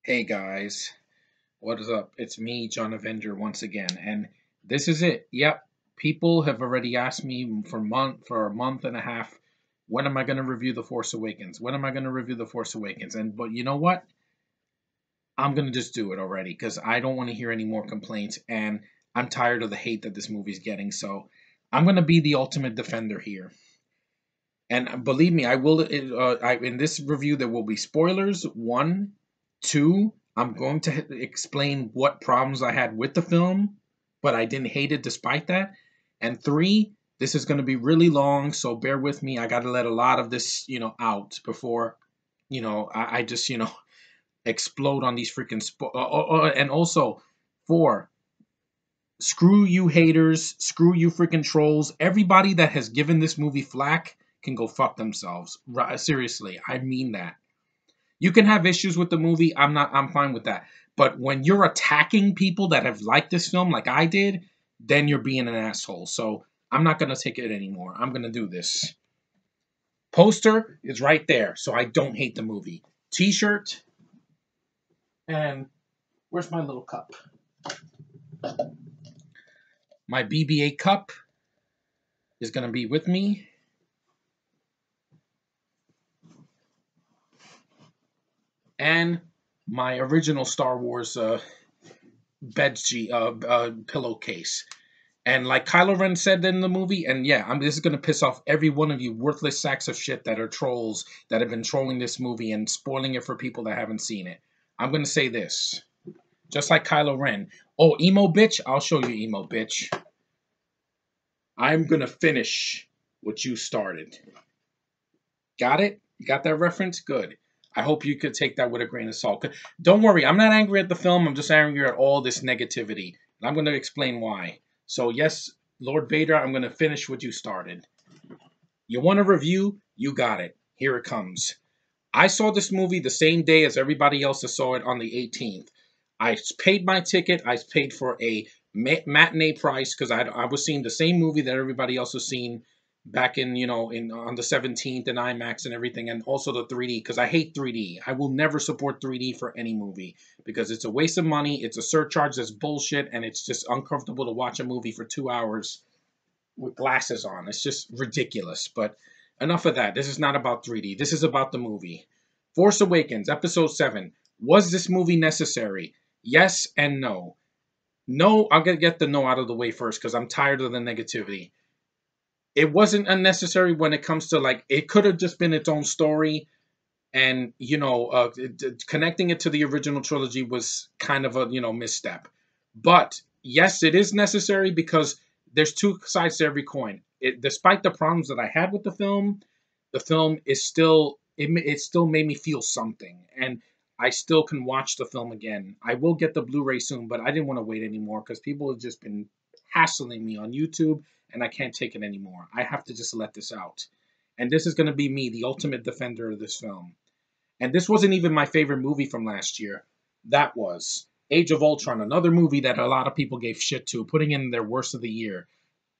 Hey guys, what is up? It's me, John Avenger, once again, and this is it. Yep, people have already asked me for a month and a half, when am I going to review The Force Awakens? When am I going to review The Force Awakens? But you know what? I'm going to just do it already because I don't want to hear any more complaints, and I'm tired of the hate that this movie's getting. So I'm going to be the ultimate defender here. And believe me, I will. In this review, there will be spoilers. One, two. I'm going to explain what problems I had with the film, but I didn't hate it despite that. And three, this is going to be really long, so bear with me. I got to let a lot of this, out before, I just, explode on these freaking. And also, four, screw you haters, screw you freaking trolls. Everybody that has given this movie flack can go fuck themselves. Seriously, I mean that. You can have issues with the movie. I'm fine with that. But when you're attacking people that have liked this film like I did, then you're being an asshole. So I'm not going to take it anymore. I'm going to do this. Poster is right there, so I don't hate the movie. T-shirt. And where's my little cup? My BB-8 cup is going to be with me. And my original Star Wars pillowcase. And like Kylo Ren said in the movie, and yeah, this is gonna piss off every one of you worthless sacks of shit that are trolls that have been trolling this movie and spoiling it for people that haven't seen it. I'm gonna say this, just like Kylo Ren. Oh, emo bitch, I'll show you, emo bitch. I'm gonna finish what you started. Got it? You got that reference? Good. I hope you could take that with a grain of salt. Don't worry, I'm not angry at the film. I'm just angry at all this negativity. And I'm going to explain why. So, yes, Lord Vader, I'm going to finish what you started. You want a review? You got it. Here it comes. I saw this movie the same day as everybody else saw it on the 18th. I paid my ticket. I paid for a matinee price because I was seeing the same movie that everybody else was seeing back in, on the 17th and IMAX and everything, and also the 3D because I hate 3D. I will never support 3D for any movie because it's a waste of money. It's a surcharge that's bullshit, and it's just uncomfortable to watch a movie for 2 hours with glasses on. It's just ridiculous. But enough of that. This is not about 3D. This is about the movie. Force Awakens, Episode 7. Was this movie necessary? Yes and no. No, I'll get the no out of the way first because I'm tired of the negativity. It wasn't unnecessary when it comes to, like, it could have just been its own story. And, connecting it to the original trilogy was kind of a, misstep. But, yes, it is necessary because there's two sides to every coin. Despite the problems that I had with the film is still, it still made me feel something. And I still can watch the film again. I will get the Blu-ray soon, but I didn't want to wait anymore because people have just been hassling me on YouTube, and I can't take it anymore. I have to just let this out. And this is going to be me, the ultimate defender of this film. And this wasn't even my favorite movie from last year. That was Age of Ultron, another movie that a lot of people gave shit to, putting in their worst of the year.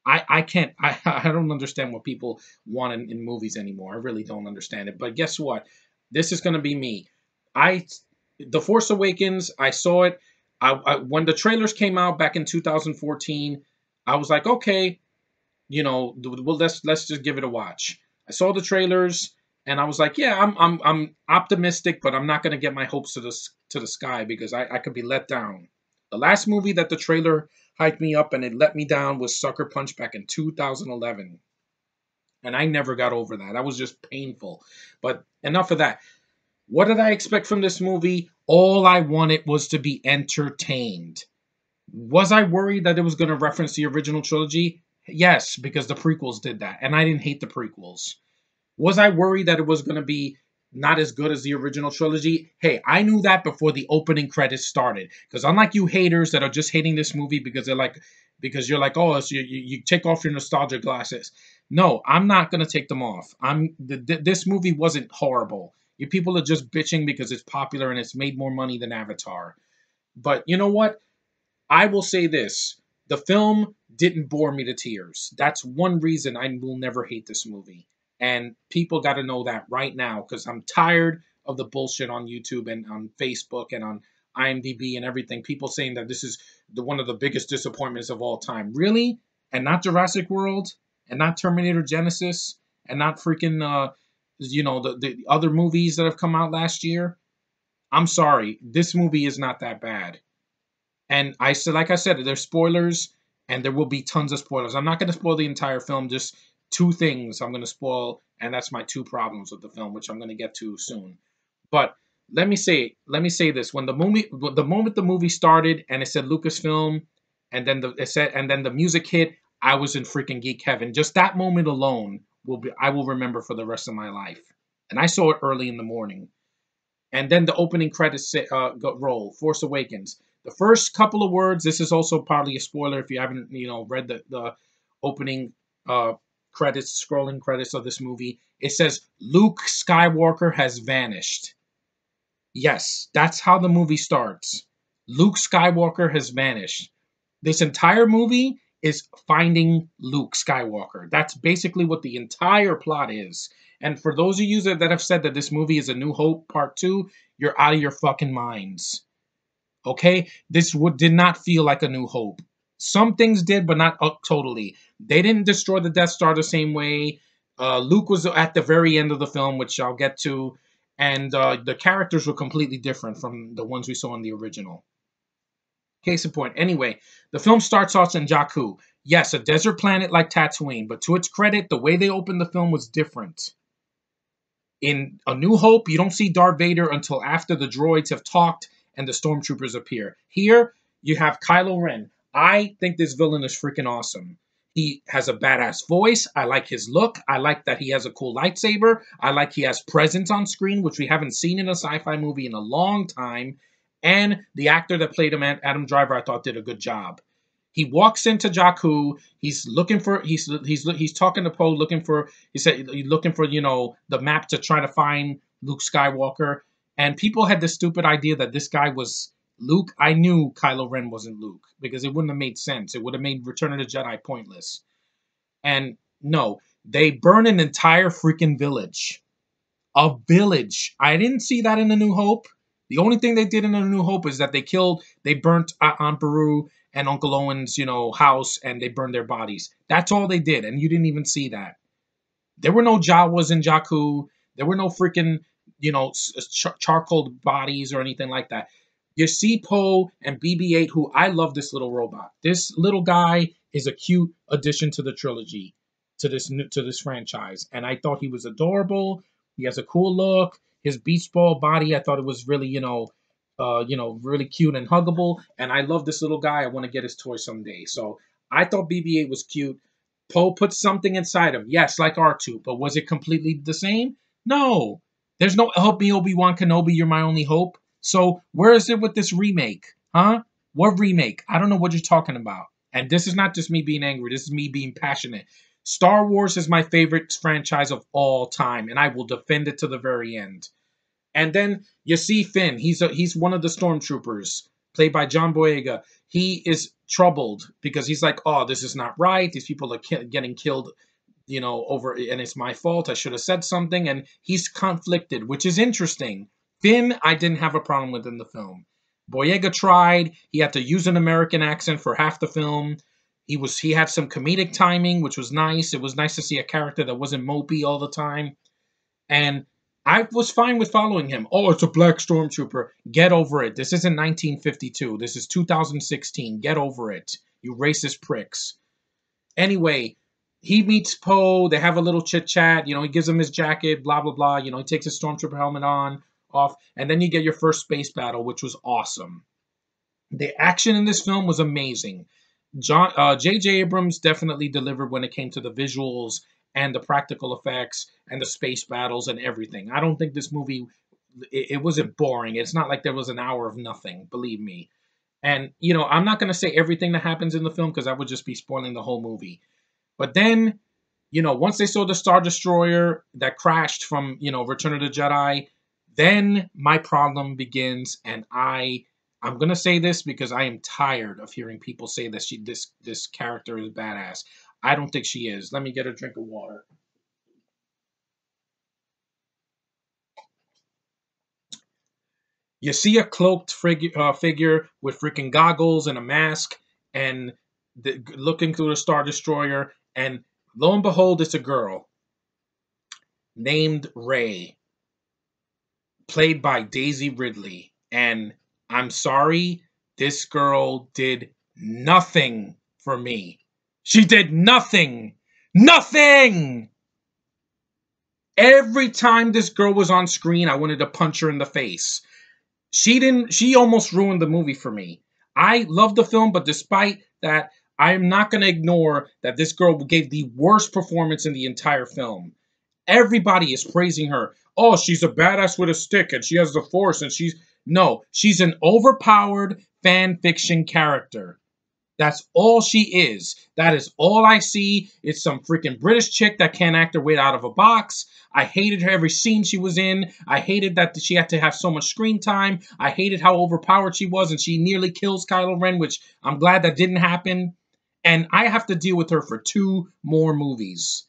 I can't, I don't understand what people want in movies anymore. I really don't understand it. But guess what? This is going to be me. The Force Awakens, I saw it. When the trailers came out back in 2014, I was like, okay, well, let's just give it a watch. I saw the trailers and I was like, yeah, I'm optimistic, but I'm not gonna get my hopes to the sky because I could be let down. The last movie that the trailer hyped me up and it let me down was Sucker Punch back in 2011, and I never got over that. That was just painful. But enough of that. What did I expect from this movie? All I wanted was to be entertained. Was I worried that it was going to reference the original trilogy? Yes, because the prequels did that, and I didn't hate the prequels. Was I worried that it was going to be not as good as the original trilogy? Hey, I knew that before the opening credits started. Because unlike you haters that are just hating this movie because you're like, oh, so you take off your nostalgia glasses. No, I'm not going to take them off. This movie wasn't horrible. You people are just bitching because it's popular and it's made more money than Avatar. But you know what? I will say this. The film didn't bore me to tears. That's one reason I will never hate this movie. And people got to know that right now because I'm tired of the bullshit on YouTube and on Facebook and on IMDb and everything. People saying that this is one of the biggest disappointments of all time. Really? And not Jurassic World, and not Terminator Genesis, and not freaking the other movies that have come out last year. I'm sorry, this movie is not that bad. And I said, like I said, there's spoilers, and there will be tons of spoilers. I'm not going to spoil the entire film. Just two things I'm going to spoil, and that's my two problems with the film, which I'm going to get to soon. But let me say this: the moment the movie started, and it said Lucasfilm, and then the music hit, I was in freaking geek heaven. Just that moment alone I will remember for the rest of my life. And I saw it early in the morning. And then the opening credits roll. Force Awakens. The first couple of words. This is also partly a spoiler if you haven't read the opening credits, scrolling credits of this movie. It says Luke Skywalker has vanished. Yes, that's how the movie starts. Luke Skywalker has vanished. This entire movie is finding Luke Skywalker. That's basically what the entire plot is. And for those of you that have said that this movie is A New Hope Part 2, you're out of your fucking minds. Okay? This did not feel like A New Hope. Some things did, but not totally. They didn't destroy the Death Star the same way. Luke was at the very end of the film, which I'll get to. And the characters were completely different from the ones we saw in the original. Case in point. Anyway, the film starts off in Jakku. Yes, a desert planet like Tatooine, but to its credit, the way they opened the film was different. In A New Hope, you don't see Darth Vader until after the droids have talked and the stormtroopers appear. Here, you have Kylo Ren. I think this villain is freaking awesome. He has a badass voice. I like his look. I like that he has a cool lightsaber. I like he has presence on screen, which we haven't seen in a sci-fi movie in a long time. And the actor that played him, Adam Driver, I thought did a good job. He walks into Jakku. He's looking for. He's talking to Poe, looking for. He said he's looking for the map to try to find Luke Skywalker. And people had this stupid idea that this guy was Luke. I knew Kylo Ren wasn't Luke because it wouldn't have made sense. It would have made Return of the Jedi pointless. And no, they burn an entire freaking village. A village. I didn't see that in A New Hope. The only thing they did in A New Hope is that they burnt Aunt Beru and Uncle Owen's, house, and they burned their bodies. That's all they did, and you didn't even see that. There were no Jawas in Jakku. There were no freaking, charcoal bodies or anything like that. You see Poe and BB-8, who I love this little robot. This little guy is a cute addition to the trilogy, to this franchise, and I thought he was adorable. He has a cool look. His beach ball body, I thought it was really, really cute and huggable. And I love this little guy. I want to get his toy someday. So I thought BB-8 was cute. Poe put something inside him. Yes, like R2, but was it completely the same? No. There's no help me, Obi-Wan Kenobi, you're my only hope. So where is it with this remake? Huh? What remake? I don't know what you're talking about. And this is not just me being angry. This is me being passionate. Star Wars is my favorite franchise of all time, and I will defend it to the very end. And then you see Finn. He's one of the stormtroopers, played by John Boyega. He is troubled because he's like, oh, this is not right. These people are getting killed, over, and it's my fault. I should have said something. And he's conflicted, which is interesting. Finn, I didn't have a problem with in the film. Boyega tried. He had to use an American accent for half the film. He had some comedic timing, which was nice. It was nice to see a character that wasn't mopey all the time. And I was fine with following him. Oh, it's a black stormtrooper. Get over it. This isn't 1952. This is 2016. Get over it. You racist pricks. Anyway, he meets Poe. They have a little chit chat. He gives him his jacket, blah, blah, blah. He takes his stormtrooper helmet off. And then you get your first space battle, which was awesome. The action in this film was amazing. J.J. Abrams definitely delivered when it came to the visuals and the practical effects and the space battles and everything. I don't think this movie, it wasn't boring. It's not like there was an hour of nothing, believe me. And, I'm not going to say everything that happens in the film because I would just be spoiling the whole movie. But then, once they saw the Star Destroyer that crashed from, Return of the Jedi, then my problem begins, and I'm gonna say this because I am tired of hearing people say that this character is badass. I don't think she is. Let me get a drink of water. You see a cloaked figure with freaking goggles and a mask and looking through the Star Destroyer, and lo and behold, it's a girl named Ray, played by Daisy Ridley. And I'm sorry, this girl did nothing for me. She did nothing. Nothing! Every time this girl was on screen, I wanted to punch her in the face. She almost ruined the movie for me. I love the film, but despite that, I am not going to ignore that this girl gave the worst performance in the entire film. Everybody is praising her. Oh, she's a badass with a stick and she has the force and she's an overpowered fan fiction character. That's all she is. That is all I see. It's some freaking British chick that can't act her way out of a box. I hated her every scene she was in. I hated that she had to have so much screen time. I hated how overpowered she was, and she nearly kills Kylo Ren, which I'm glad that didn't happen. And I have to deal with her for 2 more movies.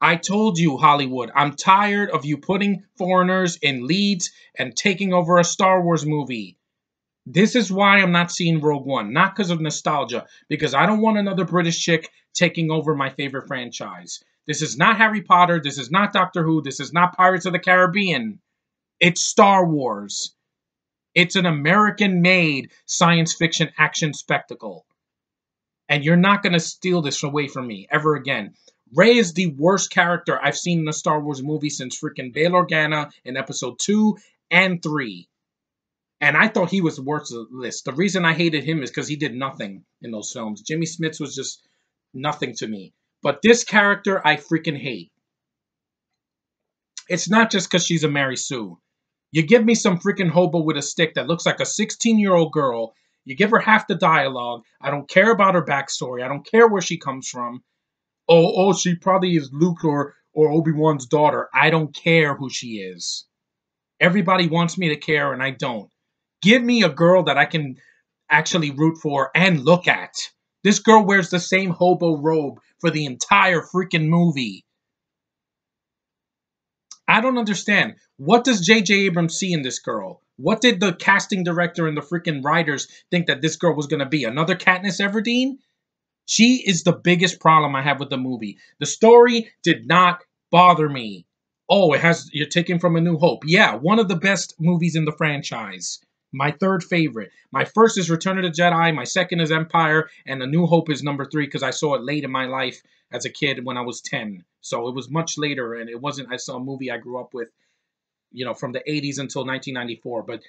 I told you, Hollywood, I'm tired of you putting foreigners in leads and taking over a Star Wars movie. This is why I'm not seeing Rogue One. Not because of nostalgia, because I don't want another British chick taking over my favorite franchise. This is not Harry Potter. This is not Doctor Who. This is not Pirates of the Caribbean. It's Star Wars. It's an American-made science fiction action spectacle. And you're not going to steal this away from me ever again. Rey is the worst character I've seen in a Star Wars movie since freaking Bail Organa in episode 2 and 3. And I thought he was worthless. The reason I hated him is because he did nothing in those films. Jimmy Smits was just nothing to me. But this character, I freaking hate. It's not just because she's a Mary Sue. You give me some freaking hobo with a stick that looks like a 16-year-old girl. You give her half the dialogue. I don't care about her backstory. I don't care where she comes from. Oh, she probably is Luke or Obi-Wan's daughter. I don't care who she is. Everybody wants me to care, and I don't. Give me a girl that I can actually root for and look at. This girl wears the same hobo robe for the entire freaking movie. I don't understand. What does J.J. Abrams see in this girl? What did the casting director and the freaking writers think that this girl was going to be? Another Katniss Everdeen? She is the biggest problem I have with the movie. The story did not bother me. Oh, you're taken from A New Hope. Yeah, one of the best movies in the franchise. My 3rd favorite. My first is Return of the Jedi. My 2nd is Empire. And A New Hope is number 3 because I saw it late in my life as a kid when I was 10. So it was much later, and it wasn't, I saw a movie I grew up with, from the 80s until 1994. But,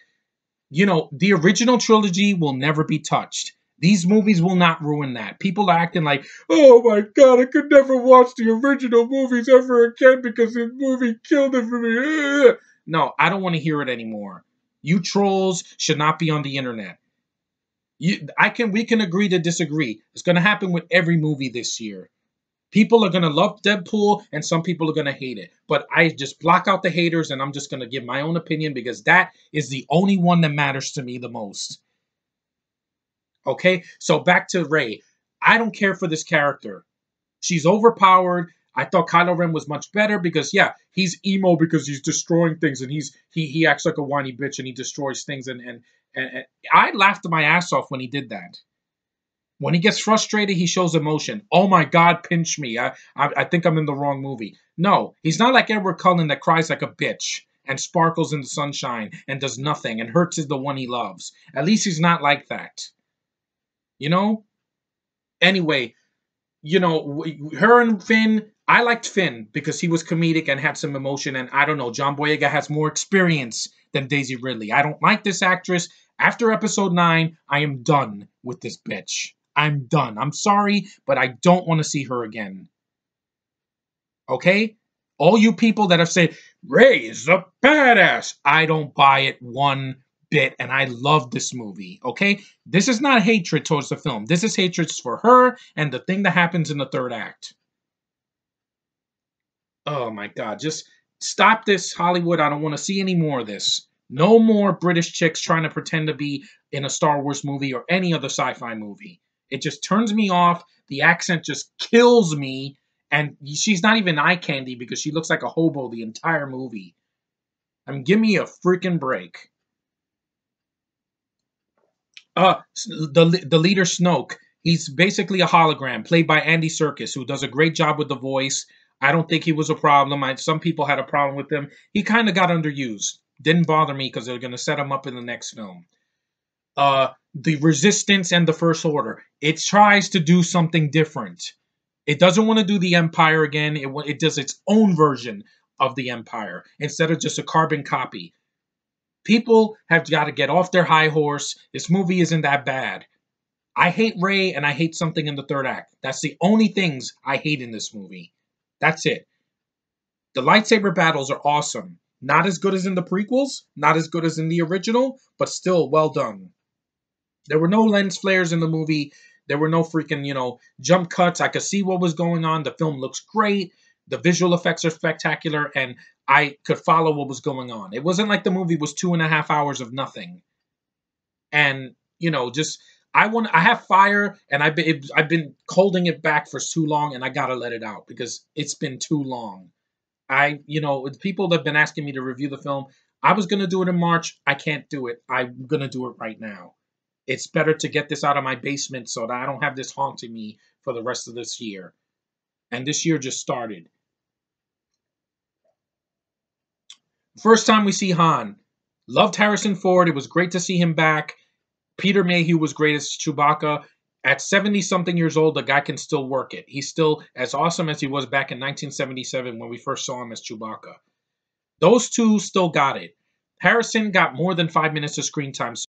the original trilogy will never be touched. These movies will not ruin that. People are acting like, oh my God, I could never watch the original movies ever again because this movie killed it for me. No, I don't want to hear it anymore. You trolls should not be on the internet. We can agree to disagree. It's going to happen with every movie this year. People are going to love Deadpool and some people are going to hate it. But I just block out the haters and I'm just going to give my own opinion because that is the only one that matters to me the most. Okay, so back to Rey. I don't care for this character. She's overpowered. I thought Kylo Ren was much better because, yeah, he's emo because he's destroying things and he acts like a whiny bitch and he destroys things. And I laughed my ass off when he did that. When he gets frustrated, he shows emotion. Oh my God, pinch me. I think I'm in the wrong movie. No, he's not like Edward Cullen that cries like a bitch and sparkles in the sunshine and does nothing and hurts the one he loves. At least he's not like that. Anyway, her and Finn, I liked Finn because he was comedic and had some emotion. And I don't know, John Boyega has more experience than Daisy Ridley. I don't like this actress. After episode 9, I am done with this bitch. I'm done. I'm sorry, but I don't want to see her again. Okay? All you people that have said, Rey is a badass. I don't buy it one bit, and I love this movie, okay? This is not hatred towards the film. This is hatred for her and the thing that happens in the 3rd act. Oh my God, just stop this, Hollywood. I don't want to see any more of this. No more British chicks trying to pretend to be in a Star Wars movie or any other sci-fi movie. It just turns me off. The accent just kills me, and she's not even eye candy because she looks like a hobo the entire movie. I mean, give me a freaking break. The leader Snoke. He's basically a hologram played by Andy Serkis, who does a great job with the voice. I don't think he was a problem. Some people had a problem with him. He kind of got underused. Didn't bother me because they're going to set him up in the next film. The Resistance and the First Order. It tries to do something different. It doesn't want to do the Empire again. It does its own version of the Empire instead of just a carbon copy. People have got to get off their high horse. This movie isn't that bad. I hate Rey and I hate something in the third act. That's the only things I hate in this movie. That's it. The lightsaber battles are awesome. Not as good as in the prequels, not as good as in the original, but still well done. There were no lens flares in the movie. There were no freaking, jump cuts. I could see what was going on. The film looks great. The visual effects are spectacular, and I could follow what was going on. It wasn't like the movie was 2.5 hours of nothing. And, I have fire, and I've been holding it back for too long, and I gotta let it out because it's been too long. People that have been asking me to review the film, I was gonna do it in March. I can't do it. I'm gonna do it right now. It's better to get this out of my basement so that I don't have this haunting me for the rest of this year. And this year just started. First time we see Han. Loved Harrison Ford. It was great to see him back. Peter Mayhew was great as Chewbacca. At 70-something years old, the guy can still work it. He's still as awesome as he was back in 1977 when we first saw him as Chewbacca. Those two still got it. Harrison got more than 5 minutes of screen time.